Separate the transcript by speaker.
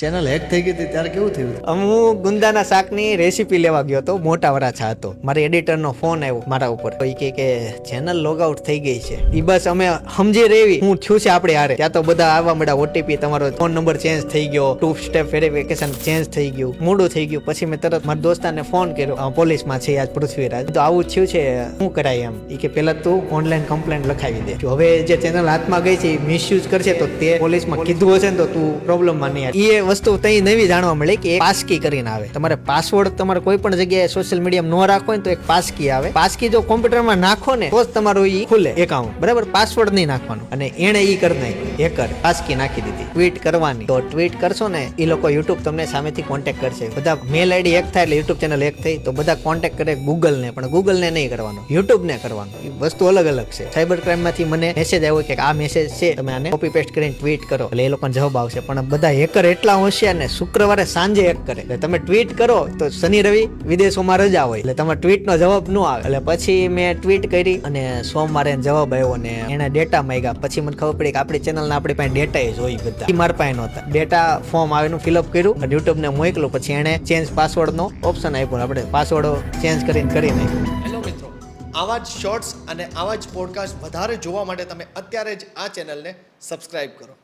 Speaker 1: Channel hack થઈ ગઈ હતી ત્યારે કેવું થયું?
Speaker 2: હું ગુંદાના શાકની રેસીપી લેવા ગયો હતો, મોટા વરાછા હતો. મારા એડિટરનો ફોન આવ્યો મારા ઉપર, તો ઈ કે ચેનલ લોગ આઉટ થઈ ગઈ છે. ઈ બસ અમે સમજી રેવી હું થયું છે આપણે હારે. ત્યાં તો બધા આવવા મળ્યા, ઓટીપી તમારો ફોન નંબર ચેન્જ થઈ ગયો, 2 સ્ટેપ વેરિફિકેશન ચેન્જ થઈ ગયું, મોડું થઈ ગયું. પછી મેં તરત મારા દોસ્તારને ફોન કર્યો, પોલીસમાં છે આજ પૃથ્વીરાજ, તો આવું થયું છે, શું કરાય એમ. ઈ કે પેલા તું ઓનલાઈન કમ્પ્લેન્ટ લખાવી દે, હવે જે ચેનલ હાથમાં ગઈ છે મિસયુઝ કરશે તો તે પોલીસમાં કીધું હશે ને તો તું પ્રોબ્લેમમાં નહીં આવે. એ વસ્તુ તઈ નવી જાણવા મળી કે પાસકી કરીને આવે. તમારે પાસવર્ડ તમારે કોઈ પણ જગ્યાએ સોશિયલ મીડિયામાં ન રાખવો હોય તો એક પાસકી આવે. પાસકી જો કોમ્પ્યુટરમાં નાખો ને તો જ તમારું ઈ ખુલે એકાઉન્ટ, બરાબર? પાસવર્ડ નહીં નાખવાનું. અને એણે ઈ કરી નાખ્યું, હેકર પાસકી નાખી દીધી. ટ્વીટ કરવાની, તો ટ્વીટ કરશો ને એ લોકો યુટ્યુબ તમને સામેથી કોન્ટેક્ટ કરશે. બધા મેલ આઈડી હેક થાય એટલે યુટ્યુબ ચેનલ હેક થઈ તો બધા કોન્ટેક્ટ કરે ગૂગલ ને, પણ ગૂગલ ને નહીં કરવાનું, યુટ્યુબ ને કરવાનું. એ વસ્તુ અલગ અલગ છે. સાયબર ક્રાઇમ માંથી મને મેસેજ આવ્યો કે આ મેસેજ છે, તમે આને કોપી પેસ્ટ કરીને ટ્વીટ કરો એટલે એ લોકોને જવાબ આવશે. પણ બધા હેકર એટલા હોશિયાર ને શુક્રવારે સાંજે હેક કરે. એટલે તમે ટ્વીટ કરો તો શનિ રવિ વિદેશોમાં રજા હોય એટલે તમારા ટ્વીટ નો જવાબ ન આવે. એટલે પછી મેં ટ્વીટ કરી અને સોમવારે જવાબ આવ્યો ને એને ડેટા માંગ્યા. પછી મને ખબર પડી કે આપણી ચેનલ આપણી પાસે ડેટા જ હોય બધા. મારા પાસે નહોતા ડેટા. ફોર્મ આવેનું ફિલઅપ કર્યું અને યુટ્યુબ ને મોકલું. પછી એને ચેન્જ પાસવર્ડ નો ઓપ્શન આપ્યો, આપણે પાસવર્ડ ચેન્જ કરીને કરી નાખ્યું.
Speaker 3: હેલો મિત્રો, આવા જ શોર્ટ્સ અને આવા જ પોડકાસ્ટ વધારે જોવા માટે તમે અત્યારે જ આ ચેનલને સબસ્ક્રાઇબ કરો.